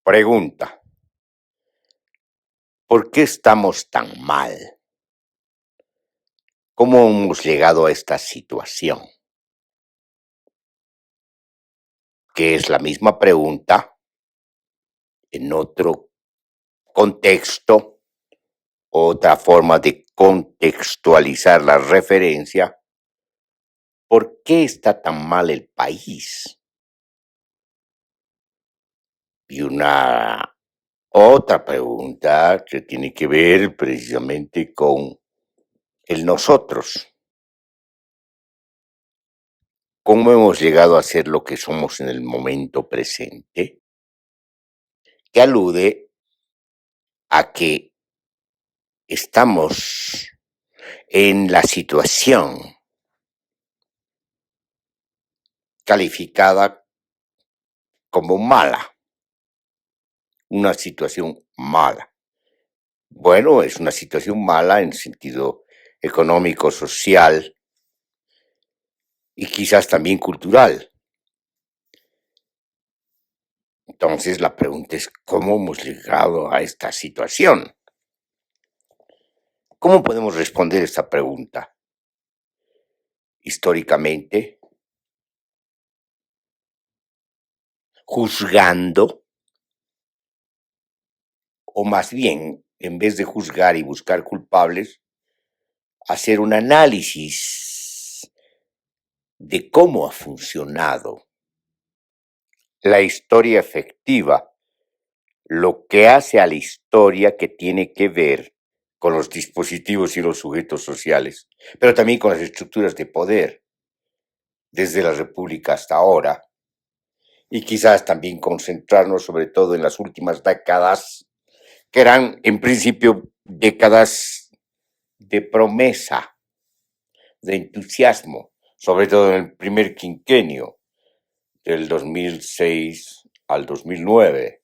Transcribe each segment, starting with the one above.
Pregunta: ¿por qué estamos tan mal? ¿Cómo hemos llegado a esta situación? Que es la misma pregunta en otro contexto, otra forma de contextualizar la referencia. ¿Por qué está tan mal el país? Y una otra pregunta que tiene que ver precisamente con el nosotros. ¿Cómo hemos llegado a ser lo que somos en el momento presente? Que alude a que estamos en la situación calificada como mala, una situación mala. Bueno, es una situación mala en sentido económico, social y quizás también cultural. Entonces la pregunta es, ¿cómo hemos llegado a esta situación? ¿Cómo podemos responder esta pregunta? Históricamente, juzgando, o más bien, en vez de juzgar y buscar culpables, hacer un análisis de cómo ha funcionado la historia efectiva, lo que hace a la historia que tiene que ver con los dispositivos y los sujetos sociales, pero también con las estructuras de poder, desde la República hasta ahora, y quizás también concentrarnos sobre todo en las últimas décadas, que eran en principio décadas de promesa, de entusiasmo, sobre todo en el primer quinquenio del 2006 al 2009,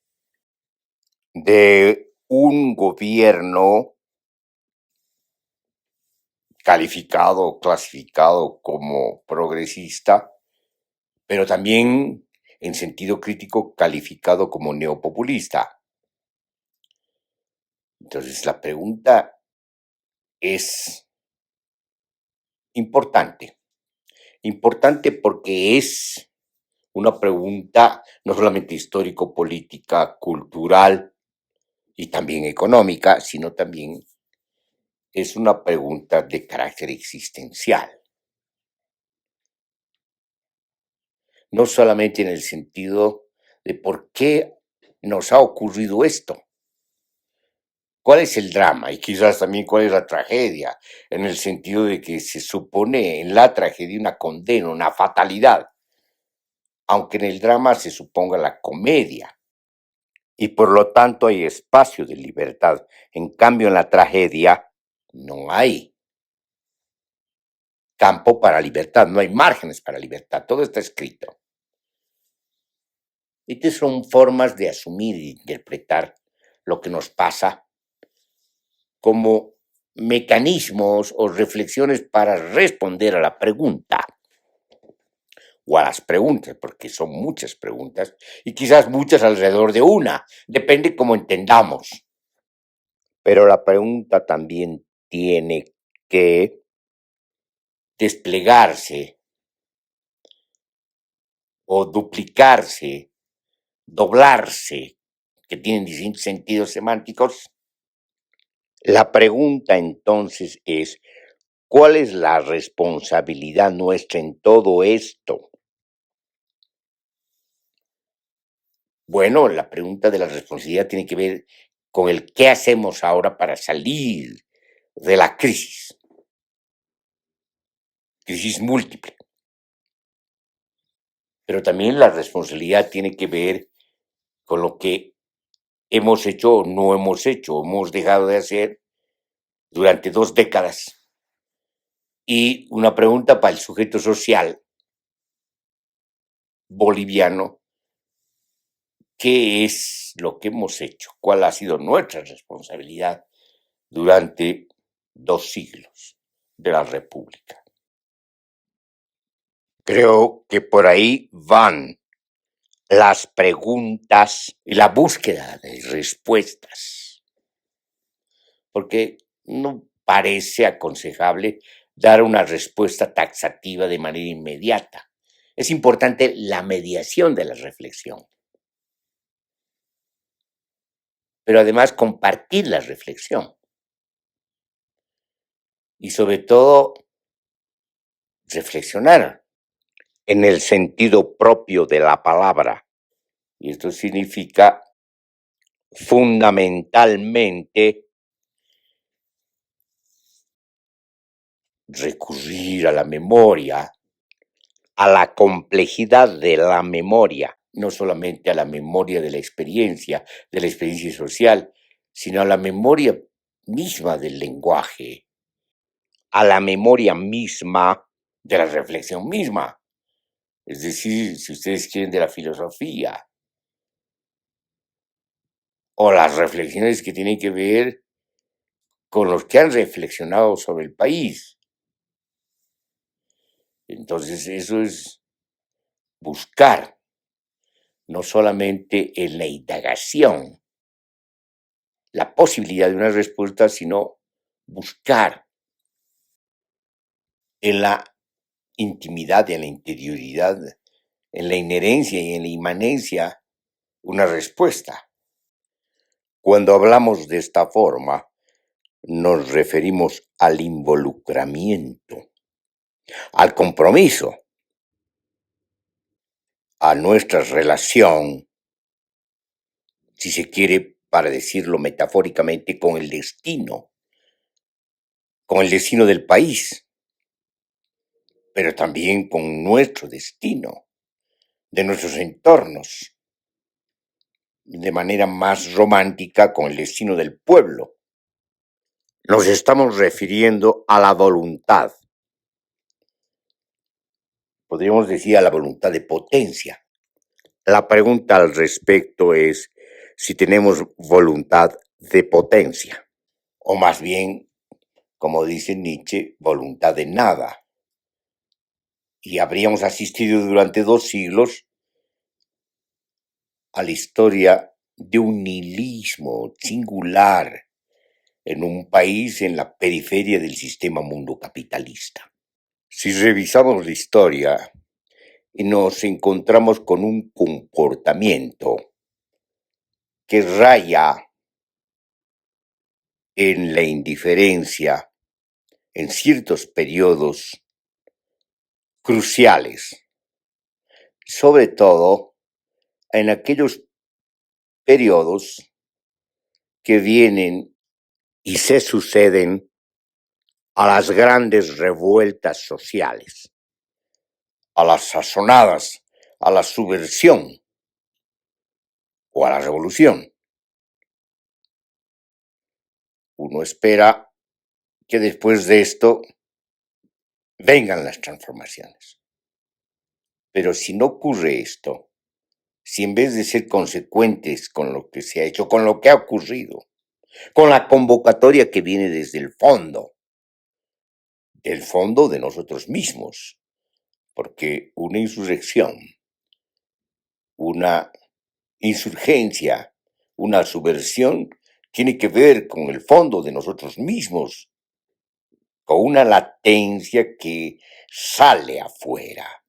de un gobierno calificado, clasificado como progresista, pero también en sentido crítico calificado como neopopulista. Entonces la pregunta es importante, importante porque es una pregunta no solamente histórico-política, cultural y también económica, sino también es una pregunta de carácter existencial. No solamente en el sentido de por qué nos ha ocurrido esto, cuál es el drama y quizás también cuál es la tragedia, en el sentido de que se supone en la tragedia una condena, una fatalidad, aunque en el drama se suponga la comedia. Y por lo tanto hay espacio de libertad. En cambio, en la tragedia no hay campo para libertad, no hay márgenes para libertad, todo está escrito. Estas son formas de asumir e interpretar lo que nos pasa como mecanismos o reflexiones para responder a la pregunta o a las preguntas, porque son muchas preguntas y quizás muchas alrededor de una, depende cómo entendamos. Pero la pregunta también tiene que desplegarse o duplicarse, doblarse, que tienen distintos sentidos semánticos. La pregunta entonces es, ¿cuál es la responsabilidad nuestra en todo esto? Bueno, la pregunta de la responsabilidad tiene que ver con el qué hacemos ahora para salir de la crisis múltiple. Pero también la responsabilidad tiene que ver con lo que hemos hecho o no hemos hecho, hemos dejado de hacer durante 2 décadas. Y una pregunta para el sujeto social boliviano, ¿qué es lo que hemos hecho? ¿Cuál ha sido nuestra responsabilidad durante 2 siglos de la República? Creo que por ahí van las preguntas y la búsqueda de respuestas, porque no parece aconsejable dar una respuesta taxativa de manera inmediata. Es importante la mediación de la reflexión, pero además compartir la reflexión y sobre todo reflexionar en el sentido propio de la palabra. Y esto significa fundamentalmente recurrir a la memoria, a la complejidad de la memoria, no solamente a la memoria de la experiencia social, sino a la memoria misma del lenguaje, a la memoria misma de la reflexión misma. Es decir, si ustedes quieren, de la filosofía, o las reflexiones que tienen que ver con los que han reflexionado sobre el país. Entonces, eso es buscar, no solamente en la indagación, la posibilidad de una respuesta, sino buscar en la intimidad, en la interioridad, en la inherencia y en la inmanencia una respuesta. Cuando hablamos de esta forma, nos referimos al involucramiento, al compromiso, a nuestra relación, si se quiere, para decirlo metafóricamente, con el destino del país, pero también con nuestro destino, de nuestros entornos, de manera más romántica con el destino del pueblo. Nos estamos refiriendo a la voluntad, podríamos decir a la voluntad de potencia. La pregunta al respecto es si tenemos voluntad de potencia, o más bien, como dice Nietzsche, voluntad de nada. Y habríamos asistido durante 2 siglos a la historia de un nihilismo singular en un país en la periferia del sistema mundo capitalista. Si revisamos la historia y nos encontramos con un comportamiento que raya en la indiferencia en ciertos periodos cruciales, sobre todo en aquellos periodos que vienen y se suceden a las grandes revueltas sociales, a las sazonadas, a la subversión o a la revolución. Uno espera que después de esto vengan las transformaciones. Pero si no ocurre esto, si en vez de ser consecuentes con lo que se ha hecho, con lo que ha ocurrido, con la convocatoria que viene desde el fondo, del fondo de nosotros mismos, porque una insurrección, una insurgencia, una subversión, tiene que ver con el fondo de nosotros mismos, con una latencia que sale afuera,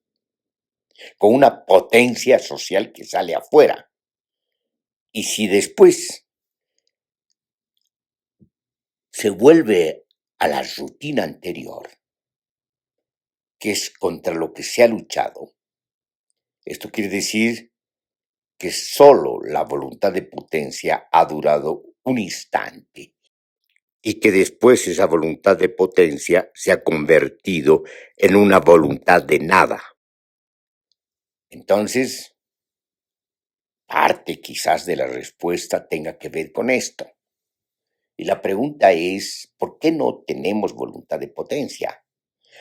con una potencia social que sale afuera. Y si después se vuelve a la rutina anterior, que es contra lo que se ha luchado, esto quiere decir que solo la voluntad de potencia ha durado un instante y que después esa voluntad de potencia se ha convertido en una voluntad de nada. Entonces, parte quizás de la respuesta tenga que ver con esto. Y la pregunta es, ¿por qué no tenemos voluntad de potencia?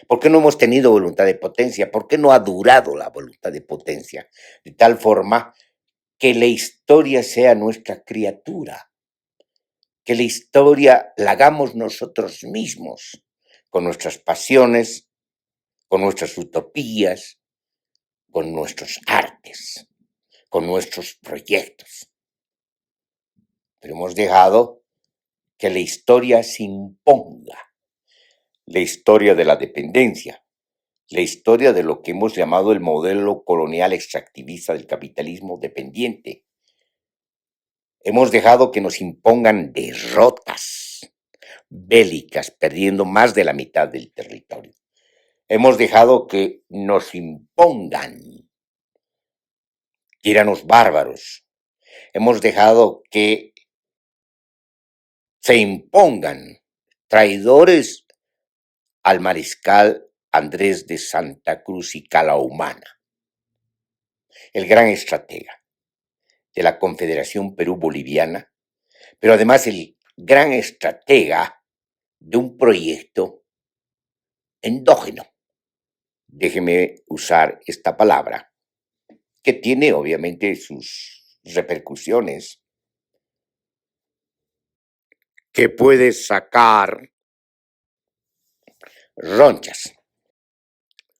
¿Por qué no hemos tenido voluntad de potencia? ¿Por qué no ha durado la voluntad de potencia? De tal forma que la historia sea nuestra criatura, que la historia la hagamos nosotros mismos, con nuestras pasiones, con nuestras utopías, con nuestros artes, con nuestros proyectos, pero hemos dejado que la historia se imponga, la historia de la dependencia, la historia de lo que hemos llamado el modelo colonial extractivista del capitalismo dependiente. Hemos dejado que nos impongan derrotas bélicas, perdiendo más de la mitad del territorio. Hemos dejado que nos impongan tiranos bárbaros. Hemos dejado que se impongan traidores al mariscal Andrés de Santa Cruz y Calahumana, el gran estratega de la Confederación Perú-Boliviana, pero además el gran estratega de un proyecto endógeno. Déjeme usar esta palabra, que tiene obviamente sus repercusiones, que puede sacar ronchas.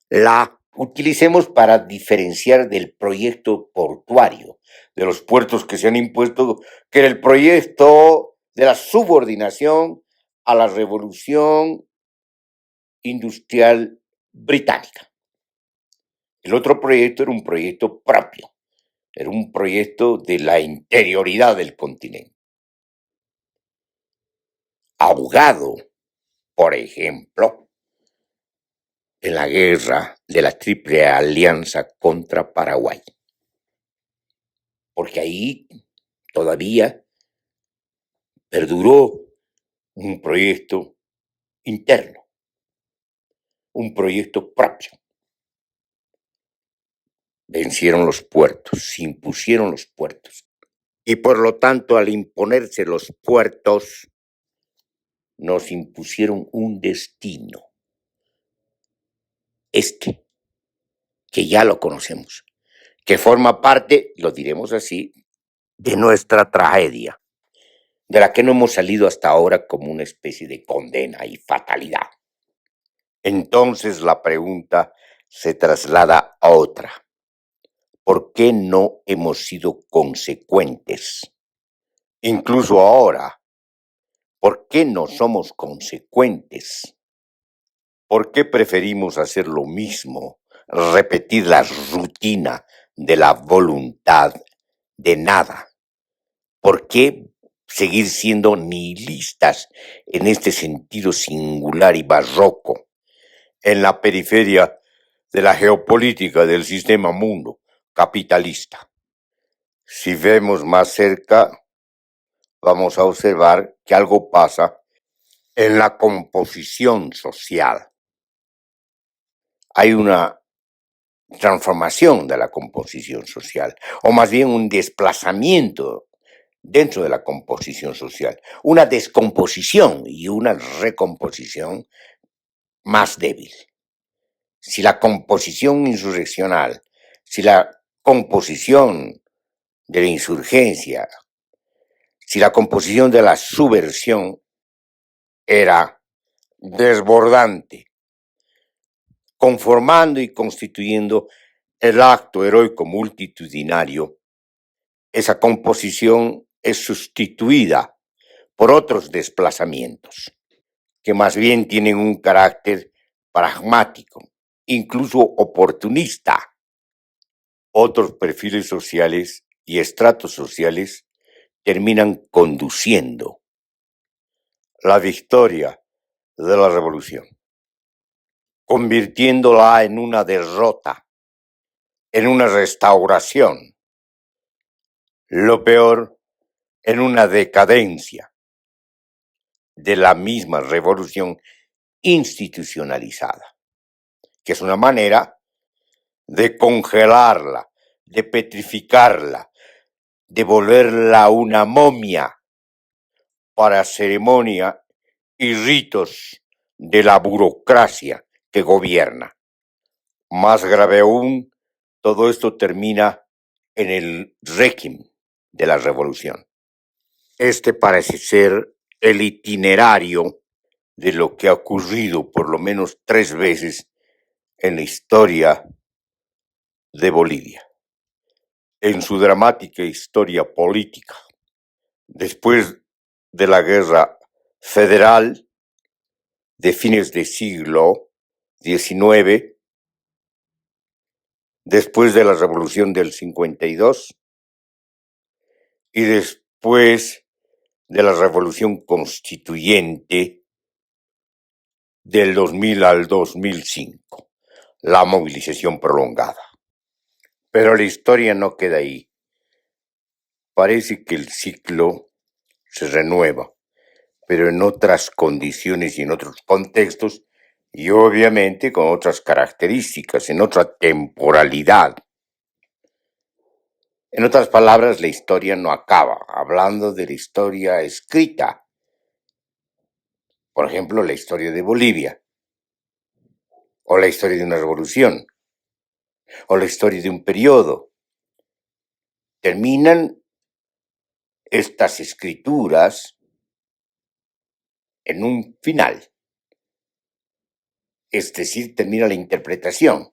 La utilicemos para diferenciar del proyecto portuario, de los puertos que se han impuesto, que era el proyecto de la subordinación a la revolución industrial británica. El otro proyecto era un proyecto propio, era un proyecto de la interioridad del continente. Ahogado, por ejemplo, en la guerra de la Triple Alianza contra Paraguay. Porque ahí todavía perduró un proyecto interno, un proyecto propio. Vencieron los puertos, se impusieron los puertos. Y por lo tanto, al imponerse los puertos, nos impusieron un destino. Que ya lo conocemos, que forma parte, lo diremos así, de nuestra tragedia, de la que no hemos salido hasta ahora como una especie de condena y fatalidad. Entonces la pregunta se traslada a otra. ¿Por qué no hemos sido consecuentes? Incluso ahora, ¿por qué no somos consecuentes? ¿Por qué preferimos hacer lo mismo, repetir la rutina de la voluntad de nada? ¿Por qué seguir siendo nihilistas en este sentido singular y barroco, en la periferia de la geopolítica del sistema mundo capitalista? Si vemos más cerca, vamos a observar que algo pasa en la composición social. Hay una transformación de la composición social, o más bien un desplazamiento dentro de la composición social, una descomposición y una recomposición más débil. Si la composición insurreccional, si la composición de la insurgencia, si la composición de la subversión era desbordante, conformando y constituyendo el acto heroico multitudinario, esa composición es sustituida por otros desplazamientos, que más bien tienen un carácter pragmático, incluso oportunista. Otros perfiles sociales y estratos sociales terminan conduciendo la victoria de la revolución, convirtiéndola en una derrota, en una restauración, lo peor, en una decadencia de la misma revolución institucionalizada, que es una manera de congelarla, de petrificarla, de volverla una momia para ceremonia y ritos de la burocracia que gobierna. Más grave aún, todo esto termina en el régimen de la revolución. Este parece ser el itinerario de lo que ha ocurrido por lo menos 3 veces en la historia de Bolivia. en su dramática historia política, después de la Guerra Federal de fines del siglo XIX, después de la Revolución del 52 y después de la Revolución Constituyente del 2000 al 2005, la movilización prolongada. Pero la historia no queda ahí. Parece que el ciclo se renueva, pero en otras condiciones y en otros contextos, y obviamente con otras características, en otra temporalidad. En otras palabras, la historia no acaba. Hablando de la historia escrita, por ejemplo, la historia de Bolivia, o la historia de una revolución, o la historia de un periodo, terminan estas escrituras en un final. Es decir, termina la interpretación.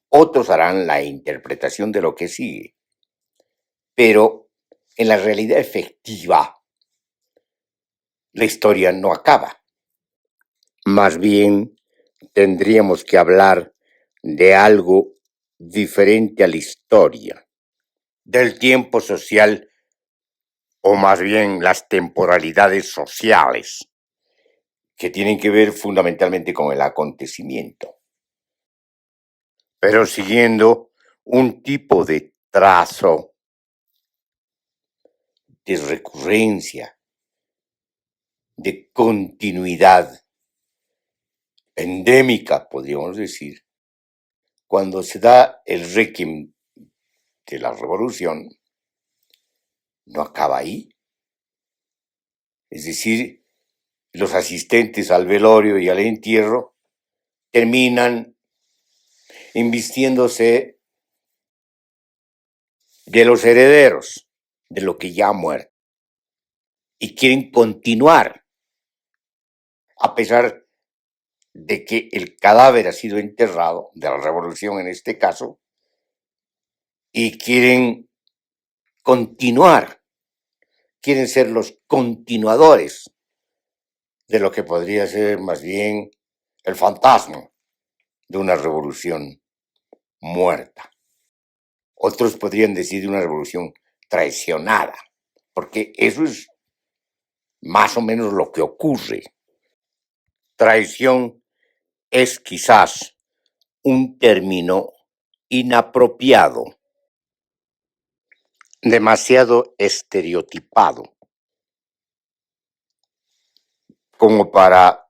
Otros harán la interpretación de lo que sigue. Pero en la realidad efectiva, la historia no acaba. Más bien, tendríamos que hablar de algo diferente a la historia, del tiempo social, o más bien las temporalidades sociales, que tienen que ver fundamentalmente con el acontecimiento, pero siguiendo un tipo de trazo de recurrencia, de continuidad endémica, podríamos decir. Cuando se da el réquiem de la revolución, no acaba ahí. Es decir, los asistentes al velorio y al entierro terminan invistiéndose de los herederos de lo que ya ha muerto y quieren continuar, a pesar de que el cadáver ha sido enterrado, de la revolución en este caso, y quieren continuar, quieren ser los continuadores de lo que podría ser más bien el fantasma de una revolución muerta. Otros podrían decir de una revolución traicionada, porque eso es más o menos lo que ocurre. Traición es quizás un término inapropiado, demasiado estereotipado, como para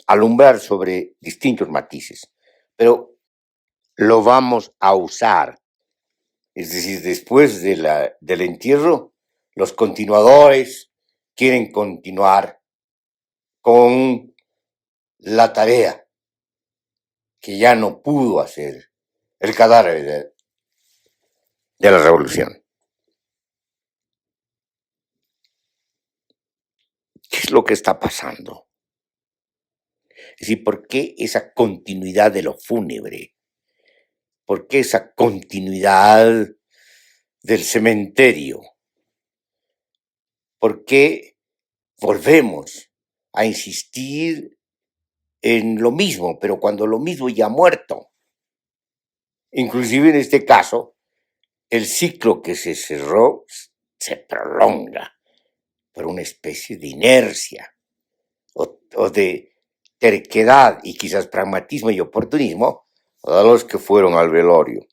alumbrar sobre distintos matices, pero lo vamos a usar. Es decir, después del entierro, los continuadores quieren continuar con la tarea que ya no pudo hacer el cadáver de la revolución. ¿Qué es lo que está pasando? Es decir, ¿por qué esa continuidad de lo fúnebre? ¿Por qué esa continuidad del cementerio? ¿Por qué volvemos a insistir en lo mismo, pero cuando lo mismo ya ha muerto? Inclusive en este caso, el ciclo que se cerró se prolonga por una especie de inercia o de terquedad y quizás pragmatismo y oportunismo a los que fueron al velorio,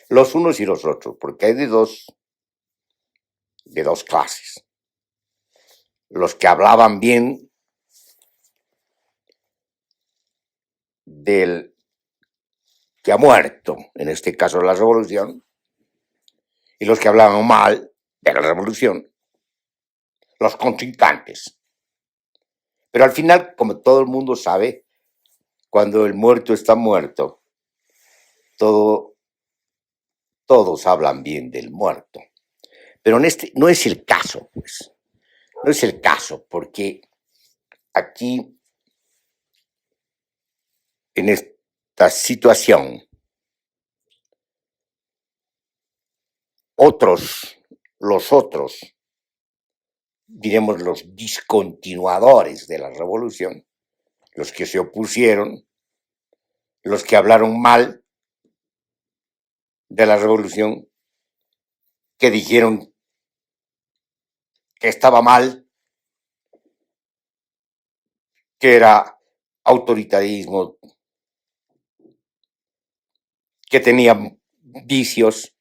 los unos y los otros, porque hay de dos clases. Los que hablaban bien del que ha muerto, en este caso la revolución, y los que hablaban mal de la revolución, los contrincantes. Pero al final, como todo el mundo sabe, cuando el muerto está muerto, todos hablan bien del muerto. Pero en este no es el caso, pues. No es el caso, porque aquí, en esta situación, los otros, diremos los discontinuadores de la revolución, los que se opusieron, los que hablaron mal de la revolución, que dijeron que estaba mal, que era autoritarismo, que tenía vicios,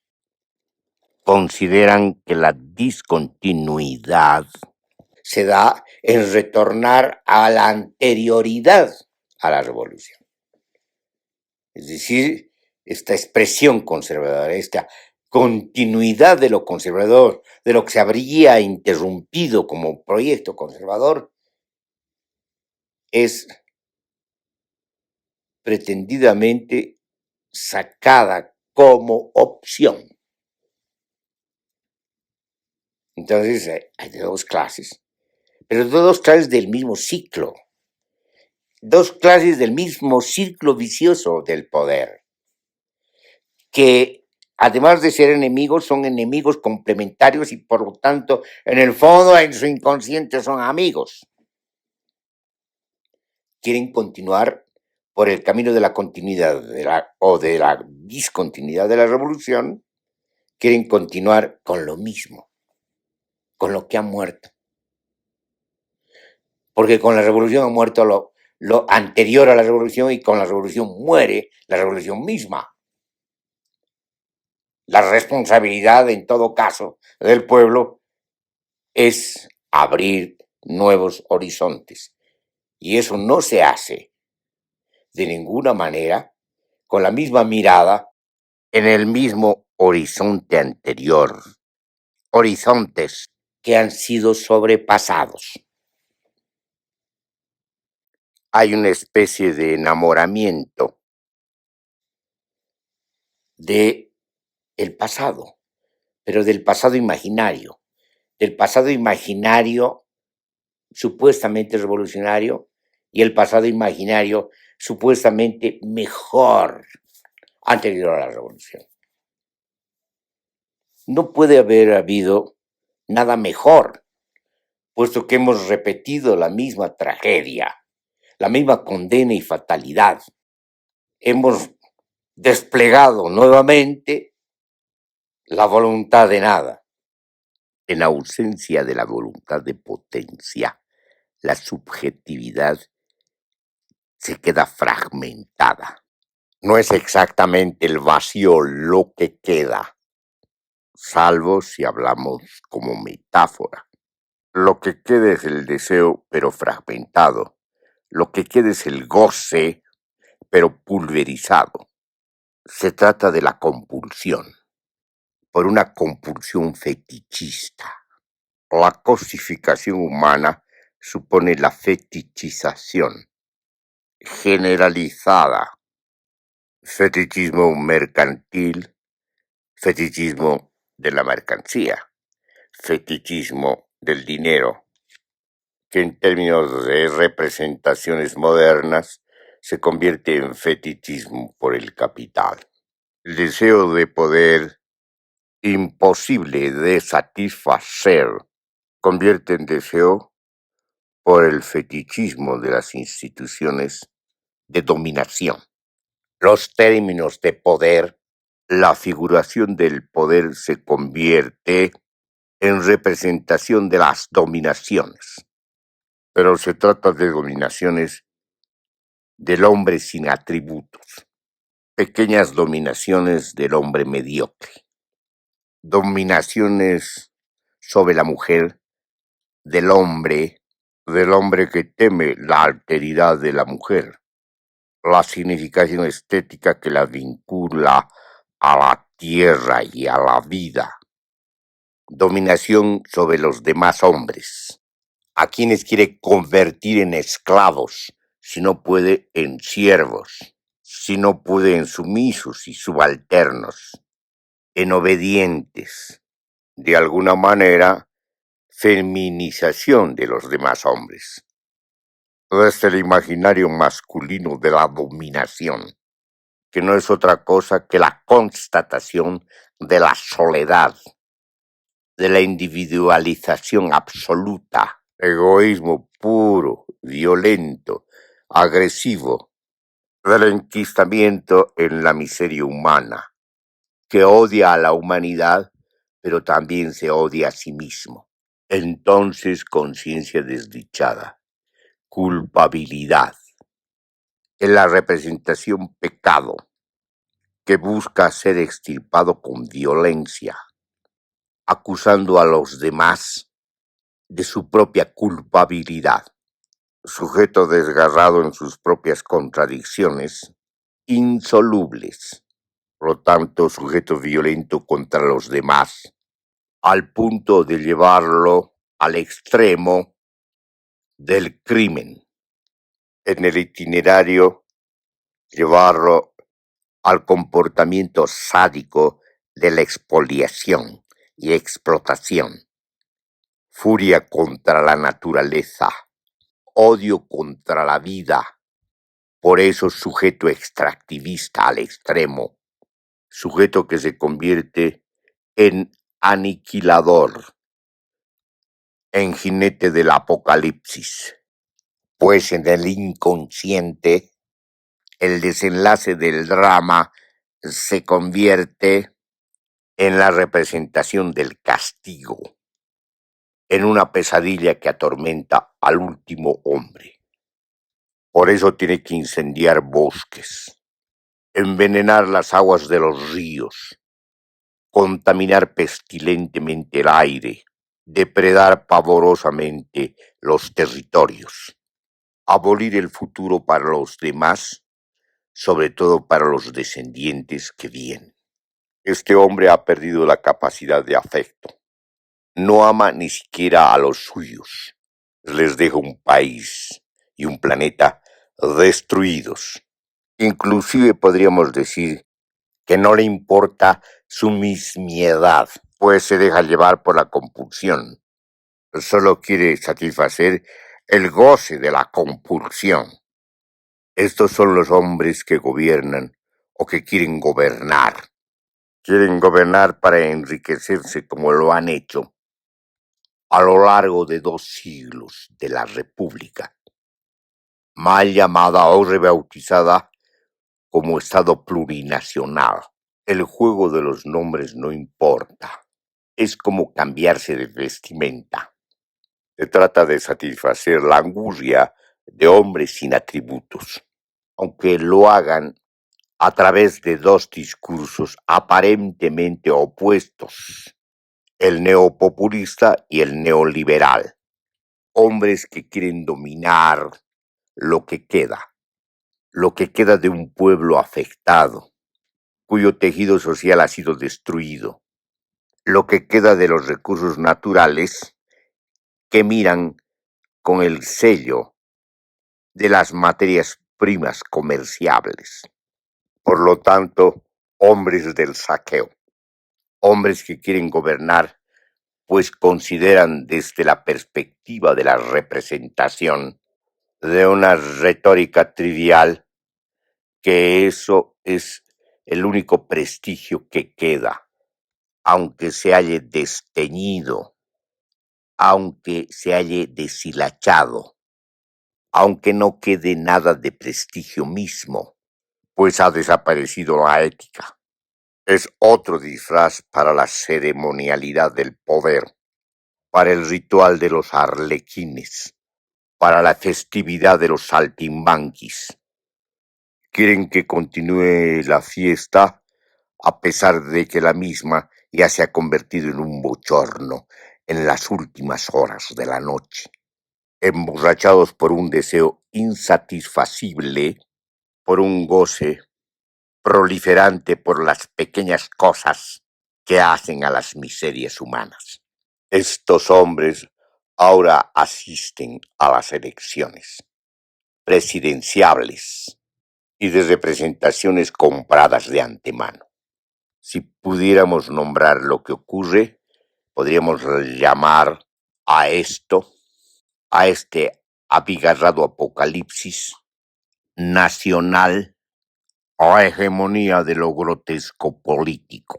consideran que la discontinuidad se da en retornar a la anterioridad a la revolución. Es decir, esta expresión conservadora, esta continuidad de lo conservador, de lo que se habría interrumpido como proyecto conservador, es pretendidamente sacada como opción. Entonces hay de dos clases, pero de dos clases del mismo ciclo, dos clases del mismo círculo vicioso del poder, que además de ser enemigos, son enemigos complementarios y por lo tanto, en el fondo, en su inconsciente son amigos. Quieren continuar por el camino de la continuidad o de la discontinuidad de la revolución, quieren continuar con lo mismo, con lo que ha muerto. Porque con la revolución ha muerto lo anterior a la revolución y con la revolución muere la revolución misma. La responsabilidad, en todo caso, del pueblo es abrir nuevos horizontes. Y eso no se hace de ninguna manera con la misma mirada en el mismo horizonte anterior. Horizontes que han sido sobrepasados. Hay una especie de enamoramiento de el pasado, pero del pasado imaginario, supuestamente revolucionario y el pasado imaginario supuestamente mejor anterior a la revolución. No puede haber habido nada mejor, puesto que hemos repetido la misma tragedia, la misma condena y fatalidad. Hemos desplegado nuevamente la voluntad de nada. En ausencia de la voluntad de potencia, la subjetividad se queda fragmentada. No es exactamente el vacío lo que queda, salvo si hablamos como metáfora. Lo que queda es el deseo, pero fragmentado. Lo que queda es el goce, pero pulverizado. Se trata de la compulsión, por una compulsión fetichista. La cosificación humana supone la fetichización generalizada, fetichismo mercantil, fetichismo de la mercancía, fetichismo del dinero, que en términos de representaciones modernas se convierte en fetichismo por el capital. El deseo de poder imposible de satisfacer convierte en deseo por el fetichismo de las instituciones de dominación. Los términos de poder, la figuración del poder se convierte en representación de las dominaciones, pero se trata de dominaciones del hombre sin atributos, pequeñas dominaciones del hombre mediocre, dominaciones sobre la mujer del hombre que teme la alteridad de la mujer, la significación estética que la vincula a la tierra y a la vida, dominación sobre los demás hombres, a quienes quiere convertir en esclavos, si no puede en siervos, si no puede en sumisos y subalternos, en obedientes, de alguna manera, feminización de los demás hombres. Desde el imaginario masculino de la dominación, que no es otra cosa que la constatación de la soledad, de la individualización absoluta, egoísmo puro, violento, agresivo, del enquistamiento en la miseria humana, que odia a la humanidad, pero también se odia a sí mismo. Entonces, conciencia desdichada, culpabilidad, en la representación pecado, que busca ser extirpado con violencia, acusando a los demás de su propia culpabilidad, sujeto desgarrado en sus propias contradicciones, insolubles, por lo tanto sujeto violento contra los demás, al punto de llevarlo al extremo del crimen, en el itinerario llevarlo al comportamiento sádico de la expoliación y explotación, furia contra la naturaleza, odio contra la vida, por eso sujeto extractivista al extremo, sujeto que se convierte en aniquilador, en jinete del apocalipsis, pues en el inconsciente el desenlace del drama se convierte en la representación del castigo, en una pesadilla que atormenta al último hombre. Por eso tiene que incendiar bosques, envenenar las aguas de los ríos, contaminar pestilentemente el aire, depredar pavorosamente los territorios, abolir el futuro para los demás, sobre todo para los descendientes que vienen. Este hombre ha perdido la capacidad de afecto. No ama ni siquiera a los suyos. Les deja un país y un planeta destruidos. Inclusive podríamos decir que no le importa su mismiedad, pues se deja llevar por la compulsión. Solo quiere satisfacer el goce de la compulsión. Estos son los hombres que gobiernan o que quieren gobernar. Quieren gobernar para enriquecerse como lo han hecho a lo largo de 2 siglos de la República, mal llamada o rebautizada como Estado plurinacional. El juego de los nombres no importa, es como cambiarse de vestimenta. Se trata de satisfacer la angustia de hombres sin atributos, aunque lo hagan a través de 2 discursos aparentemente opuestos, el neopopulista y el neoliberal. Hombres que quieren dominar lo que queda de un pueblo afectado, cuyo tejido social ha sido destruido, lo que queda de los recursos naturales que miran con el sello de las materias primas comerciables. Por lo tanto, hombres del saqueo, hombres que quieren gobernar, pues consideran desde la perspectiva de la representación de una retórica trivial que eso es el único prestigio que queda, aunque se halle desteñido, aunque se halle deshilachado, aunque no quede nada de prestigio mismo, pues ha desaparecido la ética. Es otro disfraz para la ceremonialidad del poder, para el ritual de los arlequines, para la festividad de los saltimbanquis. Quieren que continúe la fiesta a pesar de que la misma ya se ha convertido en un bochorno en las últimas horas de la noche, emborrachados por un deseo insatisfacible, por un goce proliferante por las pequeñas cosas que hacen a las miserias humanas. Estos hombres ahora asisten a las elecciones presidenciables y de representaciones compradas de antemano. Si pudiéramos nombrar lo que ocurre, podríamos llamar a esto, a este abigarrado apocalipsis nacional, o hegemonía de lo grotesco político.